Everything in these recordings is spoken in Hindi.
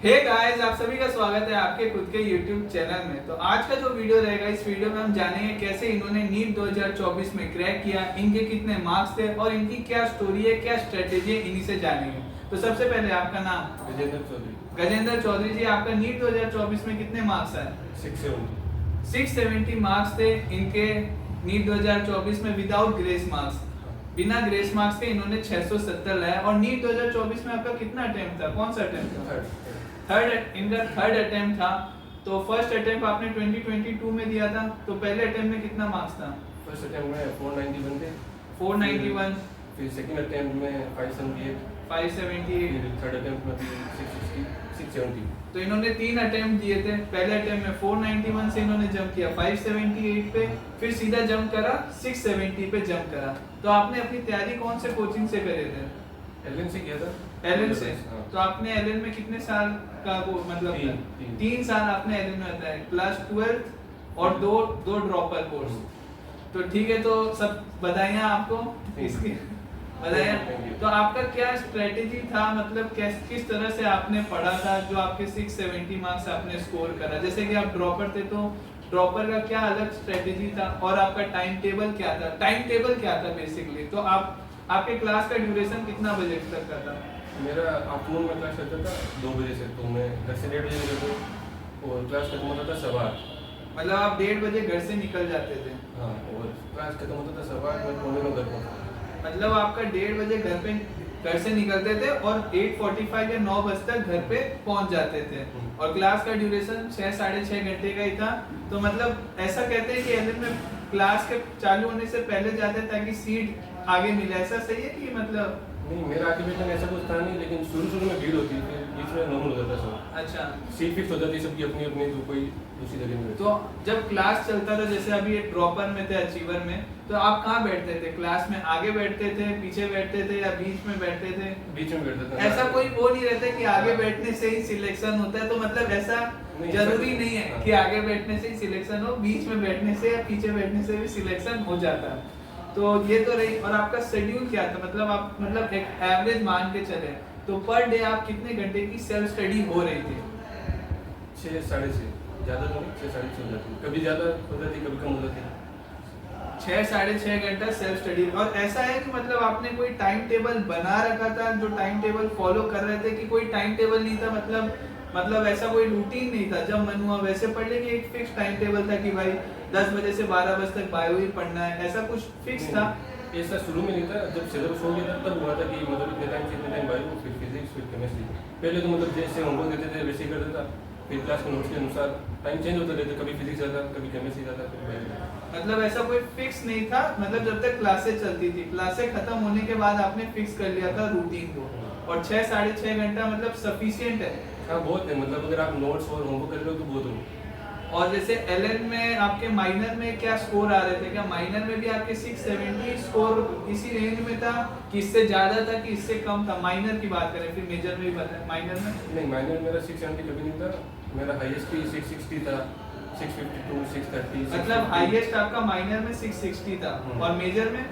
हे गाइस, आप सभी का स्वागत है आपके खुद के YouTube चैनल में। तो आज का जो वीडियो रहेगा, इस वीडियो में हम जानेंगे कैसे इन्होंने नीट 2024 में क्रैक किया, इनके कितने मार्क्स थे और इनकी क्या स्टोरी है, क्या स्ट्रेटेजी है, इन्हीं से जानेंगे। तो सबसे पहले आपका नाम? गजेंद्र चौधरी। गजेंद्र चौधरी जी, आपका नीट 2024 में कितने मार्क्स आए? 670 मार्क्स थे इनके नीट 2024 में विदाउट ग्रेस मार्क्स। बिना ग्रेस मार्क्स के इन्होंने 670 लाया। और नीट 2024 में आपका कितना अटेम्प्ट था? कौन सा अटेम्प्ट था? इनका थर्ड अटेम्प्ट था। तो फर्स्ट अटेम्प्ट आपने 2022 में दिया था, तो पहले अटेम्प्ट में कितना मार्क्स था? फर्स्ट अटेम्प्ट में 491 थे। 491। फिर सेकंड अटेम्प्ट में 578। 578। फिर थर्ड अटेम्प्ट में 660 670। तो इन्होंने 3 अटेम्प्ट दिए थे। पहले अटेम्प्ट में 491 से इन्होंने जंप किया 578 पे, फिर सीधा जंप करा 670 पे जंप करा। तो आपने अपनी तैयारी कौन से कोचिंग से करे थे? एलएन से किया था। एलएन से। हाँ। तो आपने एलएन में कितने साल का वो मतलब? 3 साल आपने एलएन में बताया, प्लस 12 और दो ड्रॉपर कोर्स। तो ठीक है, तो सब बधाइयाँ आपको इसकी बताया। तो आपका क्या स्ट्रेटेजी था, मतलब किस तरह से आपने पढ़ा था जो आपके 670 मार्क्स आपने स्कोर करा? जैसे कि आप ड्रॉपर थे, तो ड्रॉपर का क्या अलग स्ट्रेटेजी था और आपका टाइम टेबल क्या था? टाइम टेबल क्या था बेसिकली? तो आपके क्लास का ड्यूरेशन कितना बजे तक का था? मेरा आफ्टरनून में क्लास चलता था 2 बजे से, तो मैं घर से 1:30 बजे निकलता था और क्लास खत्म होता था 8:15। मतलब आप 1:30 बजे घर से निकल जाते थे? हाँ, और क्लास खत्म होता था 8:15, मैं पौने 9 घर पहुँचता। मतलब आपका 1:30 बजे घर से निकलते थे और 8:45 या 9 बजे तक घर पे पहुंच जाते थे। और क्लास का ड्यूरेशन 6-6.5 घंटे का ही था। तो मतलब ऐसा कहते हैं कि एलएन में क्लास के चालू होने से पहले जाते हैं ताकि सीट आगे मिले, ऐसा सही है कि मतलब? नहीं, मेरा आगे बैठने में ऐसा कुछ था नहीं, लेकिन शुरू में भीड़ होती थी, बीच में नॉर्मल हो जाता सब। अच्छा, सीट फिक्स हो जाती सबकी अपनी अपनी, तो कोई दूसरी जगह में। तो जब क्लास चलता था, जैसे अभी ये ड्रॉपर में थे, अचीवर में, तो आप कहाँ बैठते थे क्लास में? आगे बैठते थे, पीछे बैठते थे या बीच में बैठते थे? बीच में बैठता था। ऐसा कोई वो नहीं रहता कि आगे बैठने से ही सिलेक्शन होता है, तो मतलब ऐसा जरूरी नहीं है कि आगे बैठने से ही सिलेक्शन हो, बीच में बैठने से या पीछे बैठने से भी सिलेक्शन हो जाता है। तो ये तो रही। और आपका शेड्यूल क्या था, मतलब आप मतलब एक एवरेज मान के चले तो पर डे आप कितने घंटे की सेल्फ स्टडी हो रही थी? 6-6:30, ज़्यादा तो नहीं, 6-6:30 हो जाती, कभी ज़्यादा हो जाती, कभी कम हो जाती। 6-6.5 घंटा सेल्फ स्टडी। और ऐसा है कि मतलब आपने कोई टाइम टेबल बना रखा था, जो टाइम टेबल फॉलो कर रहे थे, कि कोई टाइम टेबल नहीं था? मतलब ऐसा कोई रूटीन नहीं था, जब मन हुआ वैसे पढ़ ले, कि एक फिक्स टाइम टेबल था कि भाई 10 बजे से 12 बजे तक बायो ही पढ़ना है, ऐसा कुछ फिक्स था? ऐसा शुरू में नहीं था, जब सिलेबस हो गया था तब हुआ था कि मतलब इतने टाइम से इतने टाइम बायो, फिर फिजिक्स, फिर केमिस्ट्री। पहले तो मतलब जैसे होमवर्क देते थे वैसे ही करता था, फिर क्लास के नोट्स के अनुसार टाइम चेंज होता रहता, कभी फिजिक्स आता, कभी केमिस्ट्री आता, फिर बायो। मतलब ऐसा कोई फिक्स नहीं था, मतलब जब तक क्लासेस चलती थी, क्लासेस खत्म होने के बाद आपने फिक्स कर लिया था रूटीन को। और 6-6.5 घंटा मतलब सफिशिएंट है? हाँ, बहुत है, मतलब अगर आप नोट्स और होमवर्क कर रहे हो तो बहुत हो। और जैसे एलएन में आपके माइनर में क्या स्कोर आ रहे थे? क्या माइनर में भी आपके 670 स्कोर इसी रेंज में था कि इससे ज्यादा था कि इससे कम था? माइनर की बात करें, फिर मेजर में भी बताएं। माइनर में नहीं, माइनर मेरा 670 कभी नहीं था, मेरा हाईएस्ट भी 660 था, 652, 630। मतलब हाईएस्ट आपका माइनर में 660 था और मेजर में?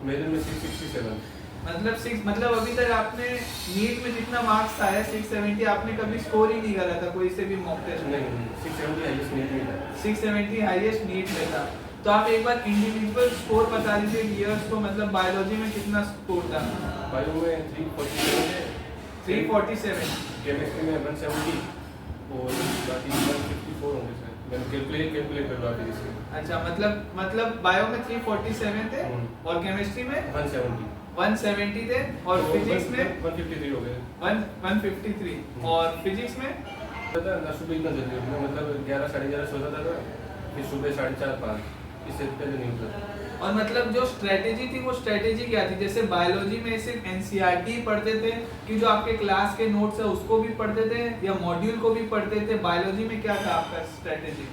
मेजर में 667। मतलब अभी तक आपने नीट में जितना मार्क्स आया 670, आपने कभी स्कोर ही नहीं करा था कोई से भी मॉक टेस्ट में? नहीं, 670 हाईएस्ट नीट में था। 670 हाईएस्ट नीट में था। तो आप एक बार इंडिविजुअल स्कोर बता दीजिए ईयर्स को, मतलब बायोलॉजी में कितना स्कोर था? बायो में 347 है, 347, केमिस्ट्री में 170 और बाकी 154 होंगे सर। मैंने कैलकुलेट कर लो आप इसमें। अच्छा, मतलब बायो में 347 थे और केमिस्ट्री में 170 थे और तो फिजिक्स में 153 हो गए। 153 और फिजिक्स में? पता ना, सुबह इतना जल्दी उठना, मतलब 11 साढ़े 11 सोता था, फिर सुबह 4:30-5, इससे पहले नहीं उठता। और मतलब जो स्ट्रेटेजी थी, वो स्ट्रेटेजी क्या थी? जैसे बायोलॉजी में सिर्फ एनसीईआरटी पढ़ते थे कि जो आपके क्लास के नोट्स है उसको भी पढ़ते थे, या मॉड्यूल को भी पढ़ते थे? बायोलॉजी में क्या था आपका स्ट्रेटेजी?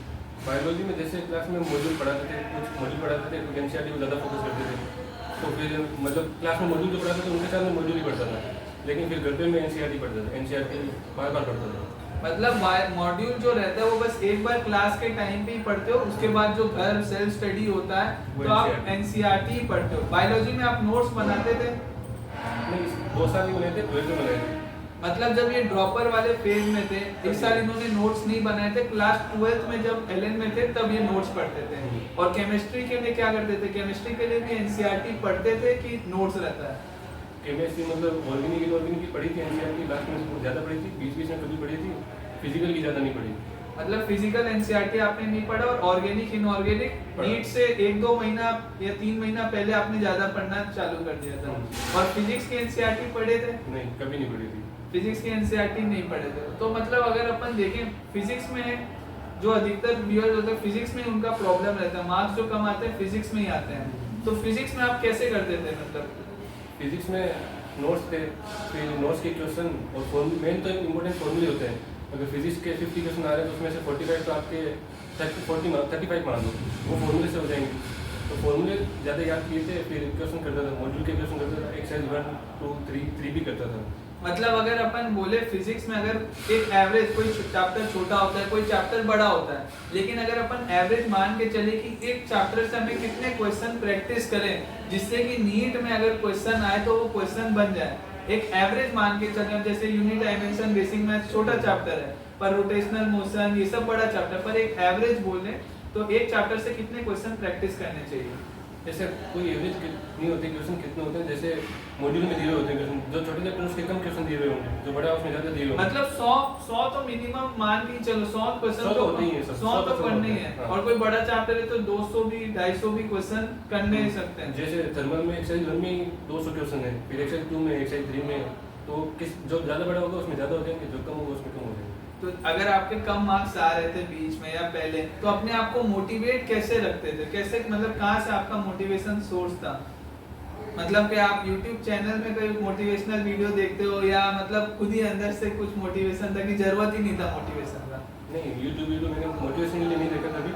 बायोलॉजी में जैसे क्लास में मॉड्यूल पढ़ाते थे, कुछ मॉड्यूल पढ़ाते थे, तो एनसीईआरटी को ज़्यादा फोकस करते थे। तो फिर मतलब क्लास में मॉड्यूल जो पढ़ाते थे उनके साथ में मॉड्यूल ही पढ़ता था, लेकिन फिर घर पे मैं एनसीईआरटी पढ़ता था, एनसीईआरटी बार बार पढ़ता था। मतलब मॉड्यूल जो रहता है वो बस एक बार क्लास के टाइम पे ही पढ़ते हो, उसके बाद जो घर सेल्फ स्टडी होता है तो आप एनसीईआरटी ही पढ़ते हो। बायोलॉजी में आप नोट्स बनाते थे? नहीं, 2 साल ही बनाए थे, 12th में बनाए थे। मतलब जब ये ड्रॉपर वाले फेज में थे, इस साल इन्होंने नोट्स नहीं बनाए थे, क्लास 12th में जब एलएन में थे तब ये नोट्स पढ़ते थे। और केमिस्ट्री के लिए क्या करते थे? केमिस्ट्री के लिए भी एनसीईआरटी पढ़ते थे कि नोट्स रहता है? केमिस्ट्री मतलब ऑर्गेनिक की पढ़ी थी एनसीईआरटी, लास्ट में ज़्यादा पढ़ी थी, बीच में कभी पढ़ी थी, फिजिकल की ज़्यादा नहीं पढ़ी। मतलब फिजिकल एनसीईआरटी आपने नहीं पढ़ा और ऑर्गेनिक इनऑर्गेनिक नीट से 1-2 महीना या 3 महीना पहले आपने ज़्यादा पढ़ना चालू कर दिया था। और फिजिक्स की एनसीईआरटी पढ़े थे? नहीं, कभी नहीं पढ़ी थी। फिजिक्स की एनसीईआरटी नहीं पढ़े थे। तो मतलब अगर अपन देखें फिजिक्स में जो अधिकतर व्यूअर्स होते हैं फिजिक्स में उनका प्रॉब्लम रहता है, मार्क्स जो कम आते हैं फिजिक्स में ही आते हैं। तो फिजिक्स में आप कैसे करते थे? मतलब फिजिक्स में नोट्स थे, फिर नोट्स के क्वेश्चन और मेन तो इम्पोर्टेंट फॉर्मूले होते हैं। अगर फिजिक्स के 50 क्वेश्चन आ रहे हैं तो उसमें से 45 तो आपके 35 मान लो वो फॉर्मूले से हो जाएंगे। तो फॉर्मूले ज़्यादा याद किए थे, फिर क्वेश्चन करता था, मॉड्यूल के क्वेश्चन करता था, एक्सरसाइज 1, 2, 3 भी करता था। मतलब अगर अपन बोले फिजिक्स में अगर एक एवरेज कोई चैप्टर छोटा होता है, कोई चैप्टर बड़ा होता है, लेकिन अगर अपन एवरेज मान के चले कि एक चैप्टर से हमें कितने क्वेश्चन प्रैक्टिस करें जिससे कि नीट में अगर क्वेश्चन आए तो वो क्वेश्चन बन जाए, एक एवरेज मान के चले। जैसे यूनिट डायमेंशन बेसिक मैथ छोटा चैप्टर है, पर रोटेशनल मोशन ये सब बड़ा चैप्टर, पर एक एवरेज बोले तो एक चैप्टर से कितने क्वेश्चन प्रैक्टिस करने चाहिए? जैसे कोई एवरेज नहीं होती, क्वेश्चन कितने होते हैं, जैसे मॉड्यूल में दिए हुए होते हैं क्वेश्चन, जो छोटे चैप्टर उसके कम क्वेश्चन दिए हुए होंगे, जो बड़ा उसमें ज़्यादा दिए हुए होंगे। मतलब 100 तो मिनिमम मान के चलो, 100 क्वेश्चन तो होते ही हैं, 100 तो करने ही है। और कोई बड़ा चैप्टर है तो 200 भी 250 भी क्वेश्चन करने ही सकते हैं। जैसे थर्मल में एक्सरसाइज 1 में 200 क्वेश्चन है, फिर एक्सरसाइज 2 में, एक्सरसाइज 3 में, तो किस जो ज़्यादा बड़ा होगा उसमें ज़्यादा हो जाएंगे, जो कम होगा उसमें कम हो जाएंगे। तो अगर आपके कम मार्क्स आ रहे थे बीच में या पहले, तो अपने आप को मोटिवेट कैसे रखते थे? कैसे मतलब कहाँ से आपका मोटिवेशन सोर्स था? मतलब कि आप YouTube चैनल में कोई मोटिवेशनल वीडियो देखते हो या मतलब खुद ही अंदर से कुछ मोटिवेशन था कि जरूरत ही नहीं था मोटिवेशन का? नहीं, YouTube वीडियो मैंने मोटिवेशन के लिए नहीं देखा कभी,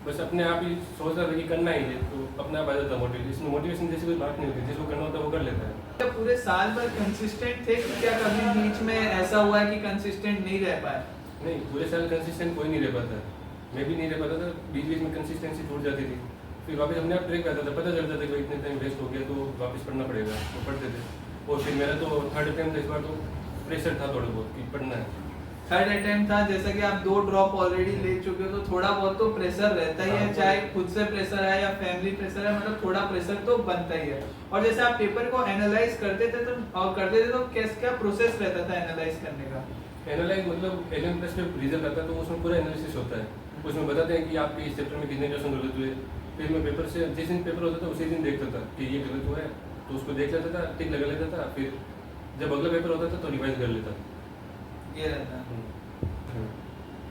बस अपने आप ही सोच रहा था कि करना ही है, तो अपने आप आ जाता मोटिवेशन। इसमें मोटिवेशन जैसी कोई बात नहीं होती, जिसको करना होता है वो कर लेता है। तो पूरे साल भर कंसिस्टेंट थे कि क्या कभी बीच में ऐसा हुआ है कि कंसिस्टेंट नहीं रह पाए? नहीं, पूरे साल कंसिस्टेंट कोई नहीं रह पाता, मैं भी नहीं रह पाता था, बीच बीच में कंसिस्टेंसी छूट जाती थी, फिर वापस अपने आप ट्रैक आता था, पता चलता था कि इतने टाइम वेस्ट हो गया तो वापस पढ़ना पड़ेगा, तो पढ़ते थे। और फिर मेरा तो थर्ड अटेम्प्ट इस बार तो प्रेशर था थोड़ा बहुत कि पढ़ना है। थर्ड अटेम्प्ट था, जैसा कि आप 2 ड्रॉप ऑलरेडी ले चुके हो तो थोड़ा बहुत तो प्रेशर रहता ही है, चाहे खुद से प्रेशर है या फैमिली प्रेशर है, मतलब थोड़ा प्रेशर तो बनता ही है। और जैसे आप पेपर को एनालाइज करते थे तो क्या प्रोसेस रहता था एनालाइज करने का? एनालाइज मतलब एलएम प्लस में रिजल्ट आता है तो उसमें पूरा एनालिसिस होता है, उसमें बताते हैं कि आपके इस चैप्टर में कितने क्वेश्चन गलत हुए। फिर मैं पेपर से जिस दिन पेपर होता था उसी दिन देखता था कि ये गलत हुआ है, तो उसको देख लेता था, टिक लगा लेता था, फिर जब अगला पेपर होता था तो रिवाइज कर लेता था। ये रहता है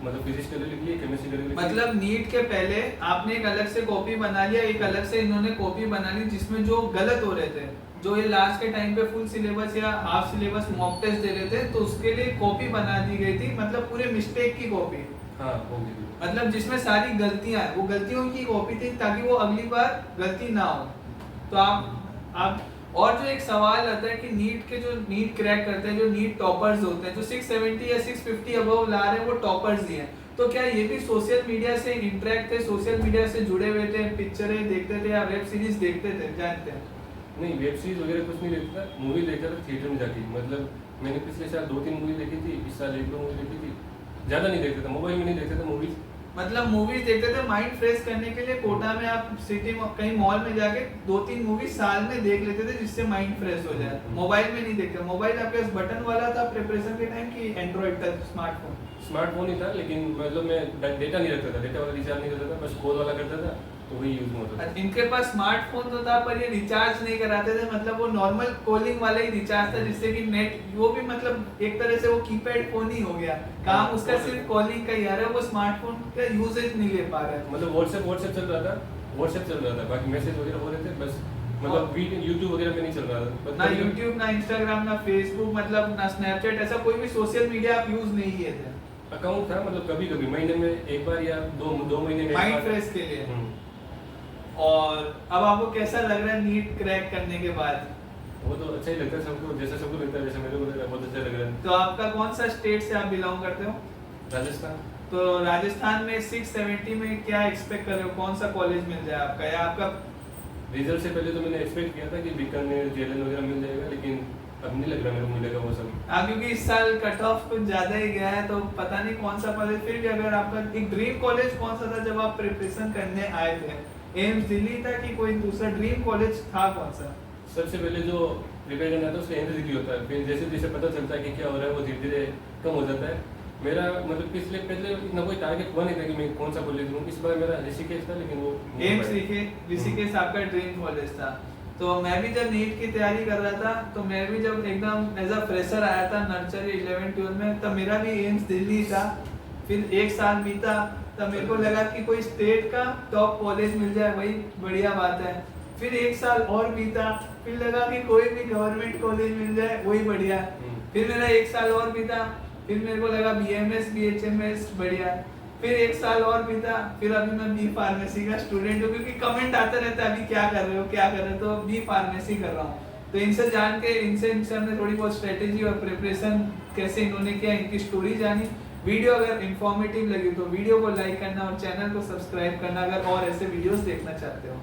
मतलब फिजिक्स के लिए लिख लिया, केमिस्ट्री के लिए लिख लिया। मतलब नीट के पहले आपने एक अलग से कॉपी बना लिया, एक अलग से इन्होंने कॉपी बना ली जिसमें जो गलत हो रहे थे, जो ये लास्ट के टाइम पे फुल सिलेबस या हाफ सिलेबस मॉक टेस्ट दे रहे थे, तो उसके लिए कॉपी बना दी गई थी, मतलब पूरे मिस्टेक की कॉपी। हाँ, होगी थी। मतलब जिसमें सारी गलतियां हैं, वो गलतियों की कॉपी थी ताकि वो अगली बार गलती ना हो। तो आप और जो एक सवाल आता है कि नीट के जो नीट क्रैक करते हैं, जो नीट टॉपर्स होते हैं, जो 670 या 650 अबव ला रहे हैं वो टॉपर्स ही हैं। तो क्या ये भी सोशल मीडिया से इंटरेक्ट थे, सोशल मीडिया से जुड़े हुए थे, पिक्चरें देखते थे या वेब सीरीज देखते थे? जानते हैं? नहीं, वेब सीरीज वगैरह कुछ नहीं देखता था, मूवी देखता था थिएटर में जाके। मतलब मैंने पिछले साल 2-3 मूवी देखी थी, इस साल 1-2 मूवी देखी थी, ज़्यादा नहीं देखता था, मोबाइल में नहीं देखता था मूवीज। मतलब मूवीज देखते थे माइंड फ्रेश करने के लिए, कोटा में आप सिटी कहीं मॉल में जाके 2-3 मूवी साल में देख लेते थे जिससे माइंड फ्रेश हो जाए। मोबाइल में नहीं देखते। मोबाइल आपके पास बटन वाला था प्रिपरेशन के टाइम की एंड्रॉइड टच स्मार्टफोन? स्मार्टफोन ही था, लेकिन मतलब मैं डेटा नहीं रखता था, डेटा वाला रिचार्ज नहीं करता था, बस कॉल वाला करता था, तो वही यूज में होता था। इनके पास स्मार्टफोन तो था पर ये रिचार्ज नहीं कराते थे, मतलब वो नॉर्मल कॉलिंग वाला ही रिचार्ज था जिससे कि नेट, वो भी मतलब एक तरह से वो कीपैड फोन ही हो गया, काम उसका सिर्फ कॉलिंग का ही आ रहा है, वो स्मार्टफोन का यूजेज नहीं ले पा रहा है। मतलब व्हाट्सएप चल रहा था, बाकी मैसेज वगैरह हो रहे थे बस, मतलब यूट्यूब वगैरह में नहीं चल रहा था। ना यूट्यूब, ना इंस्टाग्राम, ना फेसबुक, मतलब ना स्नैपचैट, ऐसा कोई भी सोशल मीडिया आप यूज नहीं किए थे? अकाउंट था, मतलब कभी कभी महीने में एक बार या दो महीने में माइंड फ्रेश के लिए। और अब आपको कैसा लग रहा है नीट क्रैक करने के बाद? वो तो अच्छा ही लगता है सबको, जैसा सबको लगता है, जैसे मेरे को लग रहा है, बहुत अच्छा लग रहा है। तो आपका कौन सा स्टेट से आप बिलोंग करते हो? राजस्थान। तो राजस्थान में 670 में क्या एक्सपेक्ट कर रहे हो, कौन सा कॉलेज मिल जाए आपका? या आपका रिजल्ट से पहले तो मैंने एक्सपेक्ट किया था कि बीकानेर, जेएलएन वगैरह मिल जाएगा, लेकिन अब नहीं लग रहा मेरे को मिलेगा वो सब। हाँ, क्योंकि इस साल कट ऑफ कुछ ज्यादा ही गया है, तो पता नहीं कौन सा कॉलेज। फिर भी अगर आपका एक ड्रीम कॉलेज कौन सा था जब आप प्रिपरेशन करने आए थे? एम्स दिल्ली था कि कोई दूसरा ड्रीम कॉलेज था कौन सा? सबसे पहले जो प्रिपेयर करना था उसका एम दिल्ली होता है, फिर जैसे जैसे पता चलता है कि क्या हो रहा है वो धीरे धीरे कम हो जाता है। मेरा मतलब पिछले पहले इतना कोई टारगेट हुआ नहीं था कि मैं कौन सा कॉलेज लूँ। इस बार मेरा ऋषिकेश था, लेकिन वो एम्स ऋषिकेश आपका ड्रीम कॉलेज था। तो मैं भी जब नीट की तैयारी कर रहा था, तो मैं भी जब एकदम एज अ फ्रेशर आया था नर्सरी 11 12 में, तब मेरा भी एम्स दिल्ली था। फिर एक साल बीता, तब मेरे को लगा कि कोई स्टेट का टॉप कॉलेज मिल जाए वही बढ़िया बात है। फिर एक साल और बीता, फिर लगा कि कोई भी गवर्नमेंट कॉलेज मिल जाए वही बढ़िया है। फिर मेरा एक साल और बीता, फिर मेरे को लगा BMS BHMS बढ़िया। फिर एक साल और बीता, फिर अभी मैं बी फार्मेसी का स्टूडेंट हूँ, क्योंकि कमेंट आते रहता है अभी क्या कर रहे हो क्या कर रहे हो, तो बी फार्मेसी कर रहा हूँ। तो इनसे जान के इनसे हमने थोड़ी बहुत स्ट्रेटेजी और प्रिपरेशन कैसे इन्होंने किया, इनकी स्टोरी जानी। वीडियो अगर इंफॉर्मेटिव लगी तो वीडियो को लाइक करना और चैनल को सब्सक्राइब करना अगर और ऐसे वीडियोस देखना चाहते हो।